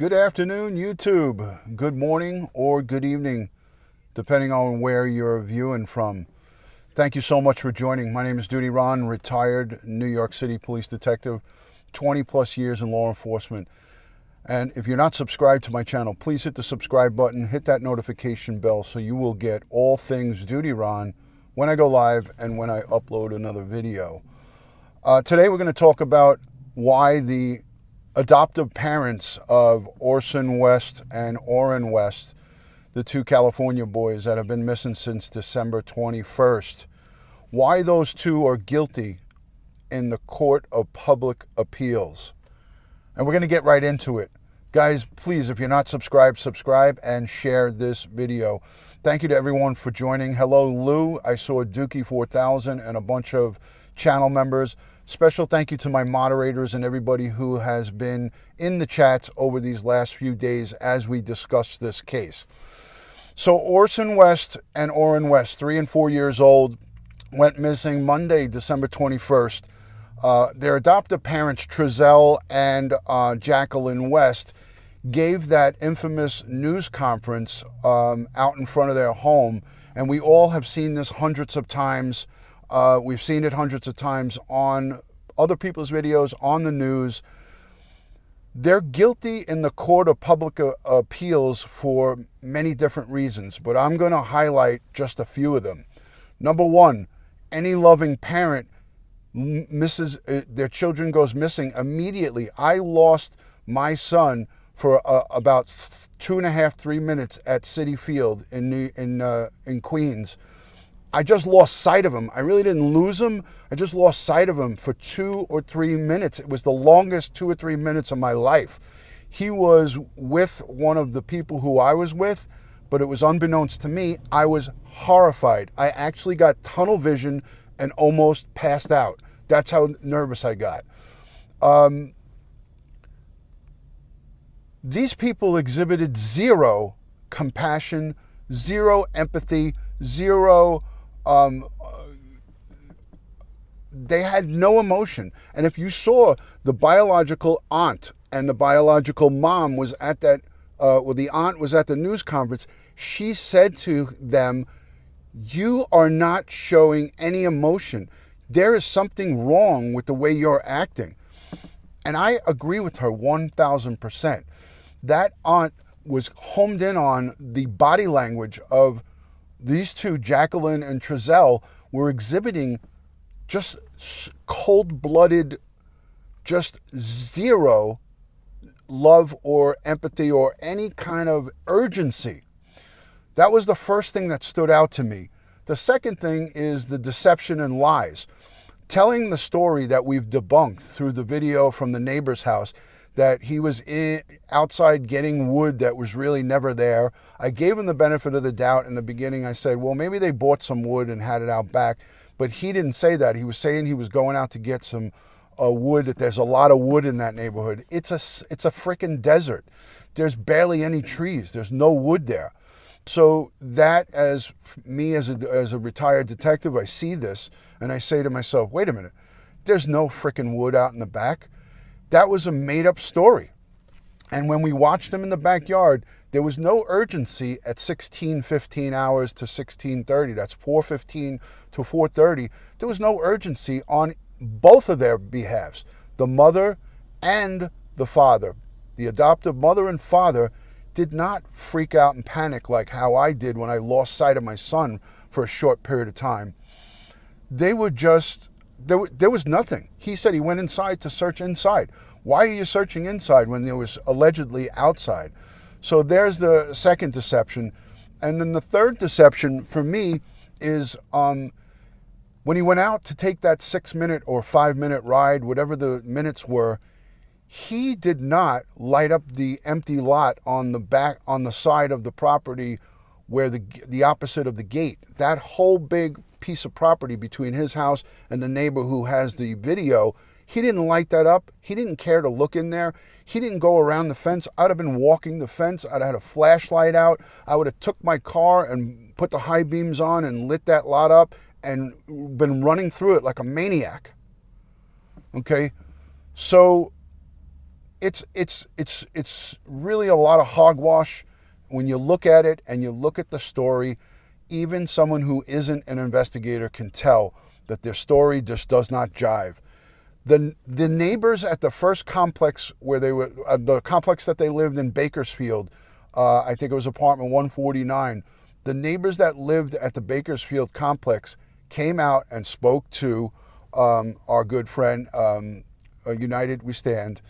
Good afternoon, YouTube. Good morning or good evening, depending on where you're viewing from. Thank you so much for joining. My name is DutyRon, retired New York City Police Detective, 20 plus years in law enforcement. And if you're not subscribed to my channel, please hit the subscribe button, hit that notification bell so you will get all things DutyRon when I go live and when I upload another video. Today we're going to talk about why the adoptive parents of Orson West and Orrin West, the two California boys that have been missing since December 21st, why those two are guilty in the Court of Public Appeals. And we're going to get right into it. Guys, please, if you're not subscribed, subscribe and share this video. Thank you to everyone for joining. Hello, Lou. I saw Dookie 4000 and a bunch of channel members. Special thank you to my moderators and everybody who has been in the chats over these last few days as we discuss this case. So Orson West and Orrin West, 3 and 4 years old, went missing Monday, December 21st. Their adoptive parents, Trezell and Jaqueline West, gave that infamous news conference out in front of their home. And we all have seen this hundreds of times. We've seen it hundreds of times on other people's videos, on the news. They're guilty in the Court of Public Appeals for many different reasons, but I'm going to highlight just a few of them. Number one, any loving parent misses their children goes missing immediately. I lost my son for about 2.5 to 3 minutes at City Field in Queens. I just lost sight of him. I really didn't lose him. I just lost sight of him for 2 or 3 minutes. It was the longest 2 or 3 minutes of my life. He was with one of the people who I was with, but it was unbeknownst to me. I was horrified. I actually got tunnel vision and almost passed out. That's how nervous I got. These people exhibited zero compassion, zero empathy, zero they had no emotion. And if you saw, the biological aunt and the biological mom was at that, the aunt was at the news conference, she said to them, "You are not showing any emotion. There is something wrong with the way you're acting." And I agree with her 1000%. That aunt was homed in on the body language of these two, Jaqueline and Trezell, were exhibiting just cold-blooded, just zero love or empathy or any kind of urgency. That was the first thing that stood out to me. The second thing is the deception and lies. Telling the story that we've debunked through the video from the neighbor's house, that he was outside getting wood that was really never there. I gave him the benefit of the doubt in the beginning. I said, well, maybe they bought some wood and had it out back. But he didn't say that. He was saying he was going out to get some wood. There's a lot of wood in that neighborhood. It's a freaking desert. There's barely any trees. There's no wood there. So that, as me as a retired detective, I see this and I say to myself, wait a minute, there's no freaking wood out in the back. That was a made-up story. And when we watched them in the backyard, there was no urgency at 16:15 hours to 16:30. That's 4:15 to 4:30. There was no urgency on both of their behalves, the mother and the father. The adoptive mother and father did not freak out and panic like how I did when I lost sight of my son for a short period of time. They were just... There was nothing. He said he went inside to search inside. Why are you searching inside when there was allegedly outside? So there's the second deception. And then the third deception for me is when he went out to take that 6-minute or 5-minute ride, whatever the minutes were, he did not light up the empty lot on the side of the property where the opposite of the gate. That whole big piece of property between his house and the neighbor who has the video, he didn't light that up. He didn't care to look in there. He didn't go around the fence. I'd have been walking the fence. I'd have had a flashlight out. I would have took my car and put the high beams on and lit that lot up and been running through it like a maniac. Okay? So it's really a lot of hogwash when you look at it and you look at the story. Even someone who isn't an investigator can tell that their story just does not jive. The neighbors at the first complex where they were, the complex that they lived in, Bakersfield, I think it was apartment 149. The neighbors that lived at the Bakersfield complex came out and spoke to our good friend, United We Stand,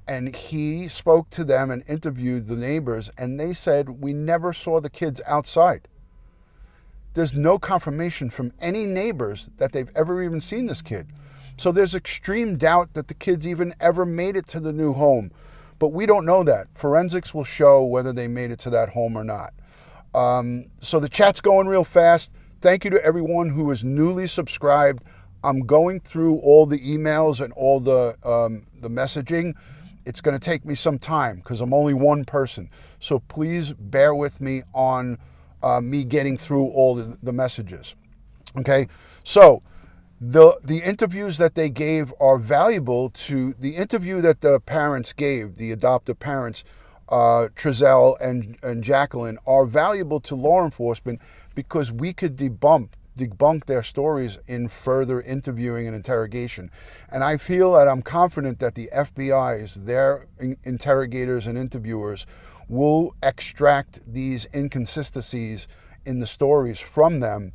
and he spoke to them and interviewed the neighbors, and they said, we never saw the kids outside. There's no confirmation from any neighbors that they've ever even seen this kid. So there's extreme doubt that the kids even ever made it to the new home. But we don't know that. Forensics will show whether they made it to that home or not. So the chat's going real fast. Thank you to everyone who is newly subscribed. I'm going through all the emails and all the messaging. It's going to take me some time because I'm only one person. So please bear with me on me getting through all the messages. Okay, so the interviews that they gave are valuable to the interview that the parents gave, the adoptive parents, Trezell and Jaqueline, are valuable to law enforcement because we could debunk their stories in further interviewing and interrogation. And I feel that I'm confident that the FBI's, their interrogators and interviewers, will extract these inconsistencies in the stories from them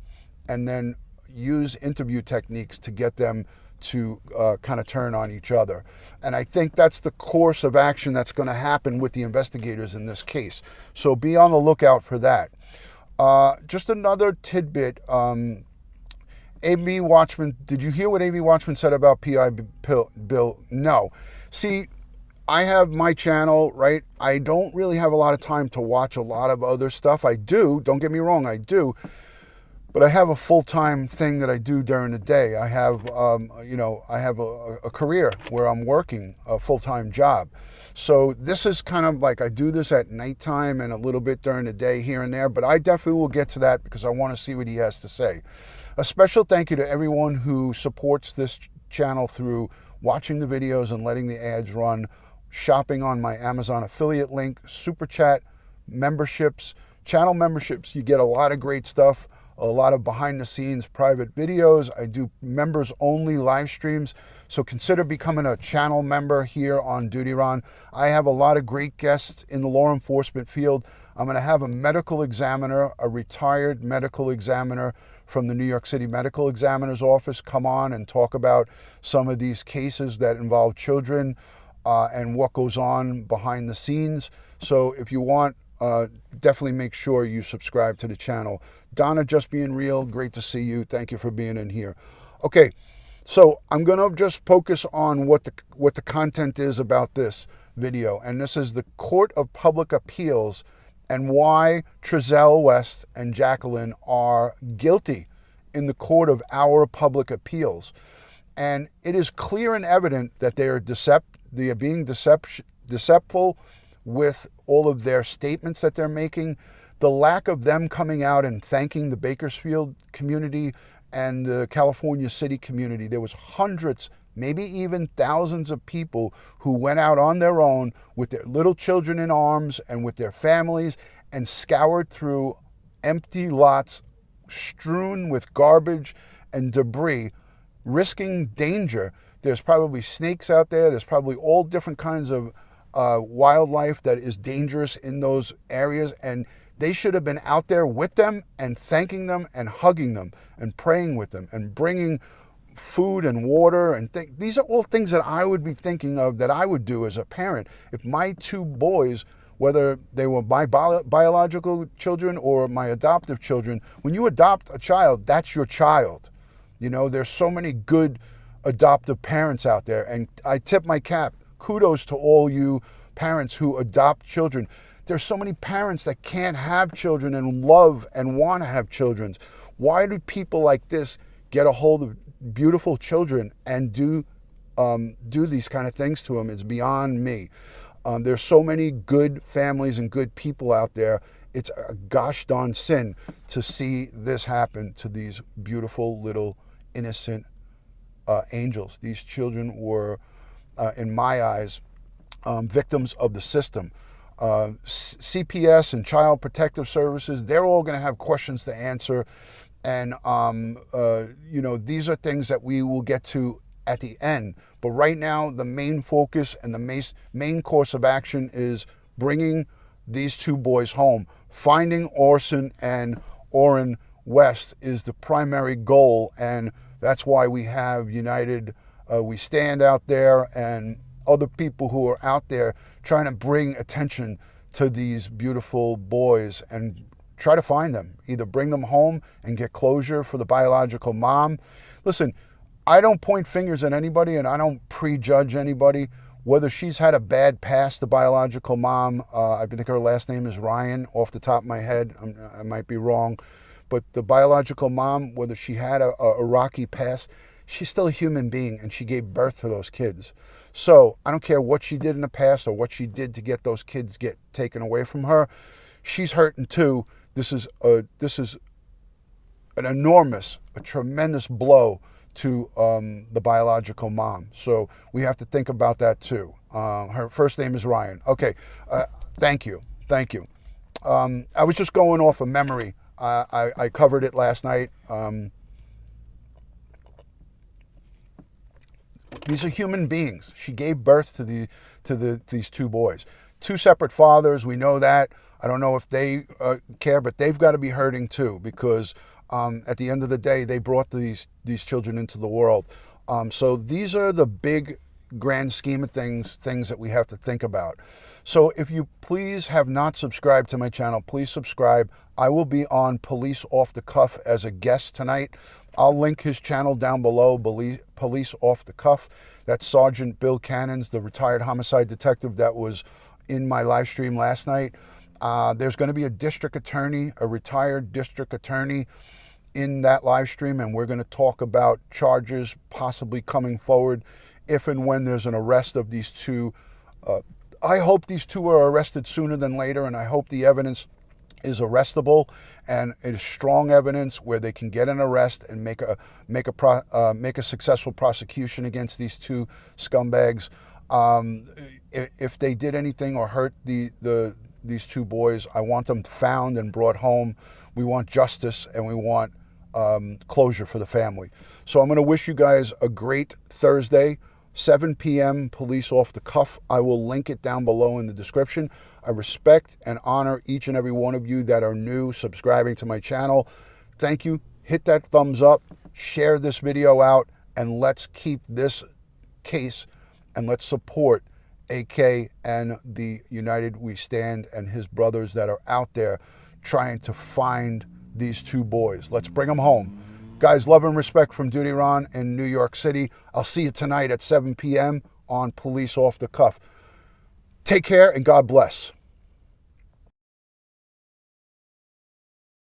and then use interview techniques to get them to kind of turn on each other. And I think that's the course of action that's going to happen with the investigators in this case. So be on the lookout for that. Just another tidbit. A.B. Watchman, did you hear what A.B. Watchman said about P.I. Bill? No. See, I have my channel, right? I don't really have a lot of time to watch a lot of other stuff. I do, don't get me wrong, I do. But I have a full-time thing that I do during the day. I have, I have a career where I'm working a full-time job. So this is kind of like I do this at nighttime and a little bit during the day here and there. But I definitely will get to that because I want to see what he has to say. A special thank you to everyone who supports this channel through watching the videos and letting the ads run, shopping on my Amazon affiliate link, super chat, memberships, channel memberships. You get a lot of great stuff. A lot of behind the scenes private videos. I do members only live streams. So consider becoming a channel member here on DutyRon. I have a lot of great guests in the law enforcement field. I'm going to have a medical examiner, a retired medical examiner from the New York City Medical Examiner's Office, come on and talk about some of these cases that involve children and what goes on behind the scenes. So if you want, definitely make sure you subscribe to the channel. Donna, Just Being Real, great to see you. Thank you for being in here. Okay, so I'm going to just focus on what the content is about this video. And this is the Court of Public Appeals and why Trezell West and Jaqueline are guilty in the Court of our Public Appeals. And it is clear and evident that they are being deceptive with all of their statements that they're making. The lack of them coming out and thanking the Bakersfield community and the California City community. There was hundreds, maybe even thousands of people who went out on their own with their little children in arms and with their families and scoured through empty lots strewn with garbage and debris, risking danger. There's probably snakes out there. There's probably all different kinds of wildlife that is dangerous in those areas, and they should have been out there with them and thanking them and hugging them and praying with them and bringing food and water and these are all things that I would be thinking of that I would do as a parent if my two boys, whether they were my biological children or my adoptive children. When you adopt a child, that's your child. You know, there's so many good adoptive parents out there, and I tip my cap. Kudos to all you parents who adopt children. There's so many parents that can't have children and love and want to have children. Why do people like this get a hold of beautiful children and do these kind of things to them? It's beyond me. There's so many good families and good people out there. It's a gosh darn sin to see this happen to these beautiful little innocent angels. These children were, in my eyes, victims of the system. CPS and Child Protective Services, they're all going to have questions to answer. And, these are things that we will get to at the end. But right now, the main focus and the main course of action is bringing these two boys home. Finding Orson and Orrin West is the primary goal, and that's why we have United We Stand out there and other people who are out there trying to bring attention to these beautiful boys and try to find them. Either bring them home and get closure for the biological mom. Listen, I don't point fingers at anybody and I don't prejudge anybody. Whether she's had a bad past, the biological mom, I think her last name is Ryan, off the top of my head. I might be wrong. But the biological mom, whether she had a rocky past, she's still a human being and she gave birth to those kids. So I don't care what she did in the past or what she did to get those kids get taken away from her. She's hurting too. This is an enormous, a tremendous blow to the biological mom. So we have to think about that too. Her first name is Ryan. Okay, thank you. I was just going off of memory. I covered it last night. These are human beings. She gave birth to these two boys. Two separate fathers, we know that. I don't know if they care, but they've got to be hurting too, because at the end of the day, they brought these children into the world. So these are the big, grand scheme of things that we have to think about. So if you please have not subscribed to my channel, please subscribe. I will be on Police Off the Cuff as a guest tonight. I'll link his channel down below, Police Off the Cuff. That's Sergeant Bill Cannons, the retired homicide detective that was in my live stream last night. There's going to be a district attorney, a retired district attorney in that live stream, and we're going to talk about charges possibly coming forward if and when there's an arrest of these two. I hope these two are arrested sooner than later, and I hope the evidence is arrestable and it is strong evidence where they can get an arrest and make a successful prosecution against these two scumbags. If they did anything or hurt these two boys, I want them found and brought home. We want justice and we want closure for the family. So I'm going to wish you guys a great Thursday, 7 p.m. Police Off the Cuff. I will link it down below in the description. I respect and honor each and every one of you that are new, subscribing to my channel. Thank you. Hit that thumbs up, share this video out, and let's keep this case and let's support AK and the United We Stand and his brothers that are out there trying to find these two boys. Let's bring them home. Guys, love and respect from DutyRon in New York City. I'll see you tonight at 7 p.m. on Police Off the Cuff. Take care and God bless.